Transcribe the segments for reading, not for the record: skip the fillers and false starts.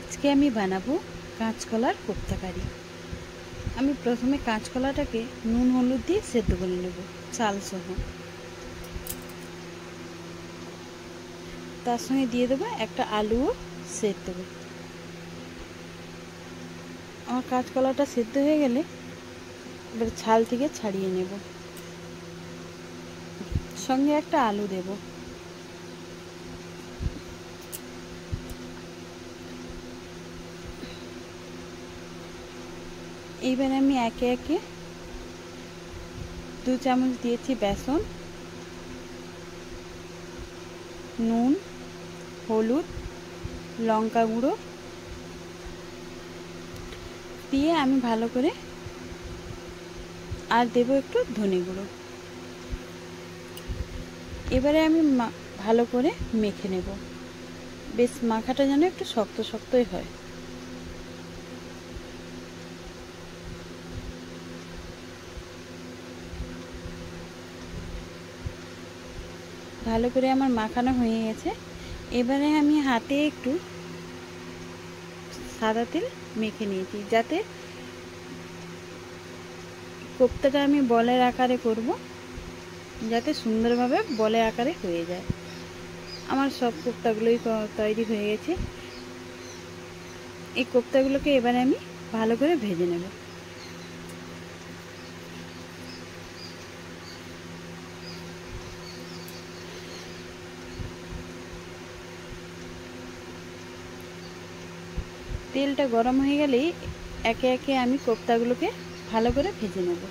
আজকে আমি বানাবো কাঁচকলার কোপ্তা কারি। আমি প্রথমে কাঁচকলাটাকে নুন হলুদ দিয়ে সেদ্ধ করে নেব চাল সহ। তার সঙ্গে দিয়ে দেবো একটা আলুও সেদ্ধ দেবো। আমার কাঁচকলাটা সেদ্ধ হয়ে গেলে এবার ছাল থেকে ছাড়িয়ে নেব, সঙ্গে একটা আলু দেব। এইবার আমি একে একে 2 চামচ দিয়েছি বেসন, নুন, হলুদ, লঙ্কা গুঁড়ো দিয়ে আমি ভালো করে, আর দেব একটু ধনে গুঁড়ো। এবারে আমি ভালো করে মেখে নেব, বেশ মাখাটা যেন একটু শক্ত শক্তই হয়। ভালো করে আমার মাখানো হয়ে গেছে। এবারে আমি হাতে একটু সাদা তেল মেখে নিয়েছি, যাতে কোপ্তাটা আমি বলের আকারে করব, যাতে সুন্দরভাবে বলের আকারে হয়ে যায়। আমার সব কোপ্তাগুলোই তৈরি হয়ে গেছে। এই কোপ্তাগুলোকে এবারে আমি ভালো করে ভেজে নেব। তেলটা গরম হয়ে গেলেই একে একে আমি কোপ্তাগুলোকে ভালো করে ভেজে নেব।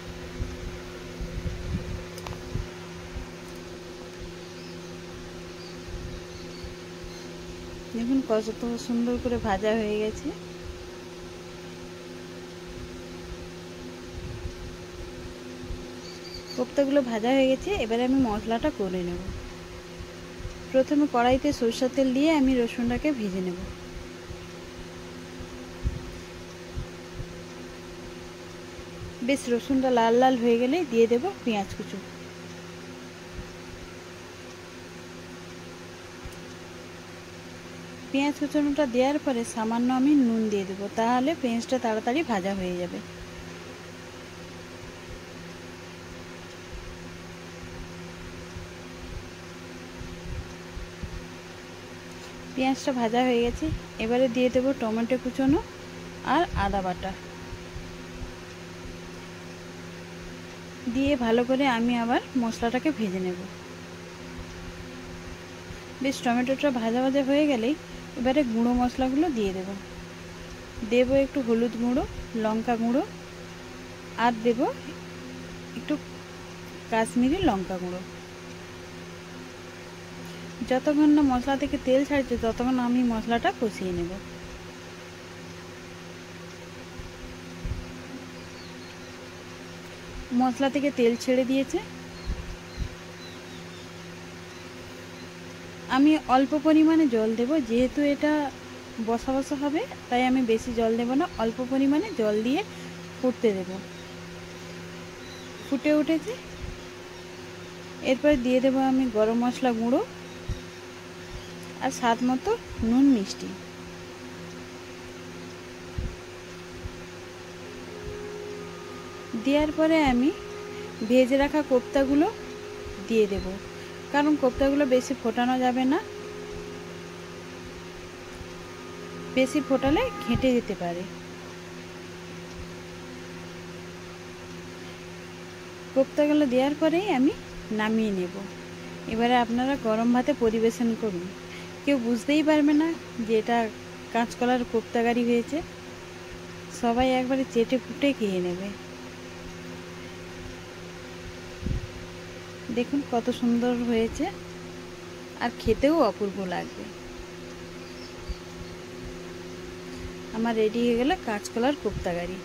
দেখুন কত সুন্দর করে ভাজা হয়ে গেছে। কোপ্তাগুলো ভাজা হয়ে গেছে। এবারে আমি মশলাটা করে নেব। প্রথমে কড়াইতে সরষের তেল দিয়ে আমি রসুনটাকে ভেজে নেব। বেশ রসুনটা লাল লাল হয়ে গেলে দিয়ে দেব পেঁয়াজ কুচি। পেঁয়াজ কুচানোটা দেওয়ার পরে সামান্য আমি নুন দিয়ে দেবো, তাহলে পেঁয়াজটা তাড়াতাড়ি ভাজা হয়ে যাবে। পেঁয়াজটা ভাজা হয়ে গেছে। এবারে দিয়ে দেবো টমেটো কুচানো আর আদা বাটা দিয়ে ভালো করে আমি আবার মশলাটাকে ভেজে নেব। বেশ টমেটোটা ভাজা ভাজা হয়ে গেলেই এবারে গুঁড়ো মশলাগুলো দিয়ে দেব একটু হলুদ গুঁড়ো, লঙ্কা গুঁড়ো, আর দেব একটু কাশ্মীরি লঙ্কা গুঁড়ো। যতক্ষণ না মশলা থেকে তেল ছাড়ছে ততক্ষণ আমি মশলাটা কষিয়ে নেব। মশলা থেকে তেল ছেড়ে দিয়েছে। আমি অল্প পরিমাণে জল দেব, যেহেতু এটা বসা বসা হবে তাই আমি বেশি জল দেব না। অল্প পরিমাণে জল দিয়ে ফুটতে দেব। ফুটে উঠেছে, এরপর দিয়ে দেব আমি গরম মশলা গুঁড়ো আর স্বাদ মতো নুন মিষ্টি। দেওয়ার পরে আমি ভেজে রাখা কোপ্তাগুলো দিয়ে দেব, কারণ কোপ্তাগুলো বেশি ফোটানো যাবে না, বেশি ফোটালে ঘেঁটে যেতে পারে। কোপ্তাগুলো দেওয়ার পরেই আমি নামিয়ে নেব। এবারে আপনারা গরম ভাতে পরিবেশন করুন। কেউ বুঝতেই পারবে না যে এটা কাঁচকলার কোপ্তা কারি হয়েছে। সবাই একবারে চেটে পুটে খেয়ে নেবে। দেখুন কত সুন্দর হয়েছে, আর খেতেও অপূর্ব লাগবে। আমার রেডি হয়ে গেল কাঁচকলার কোপ্তা কারি।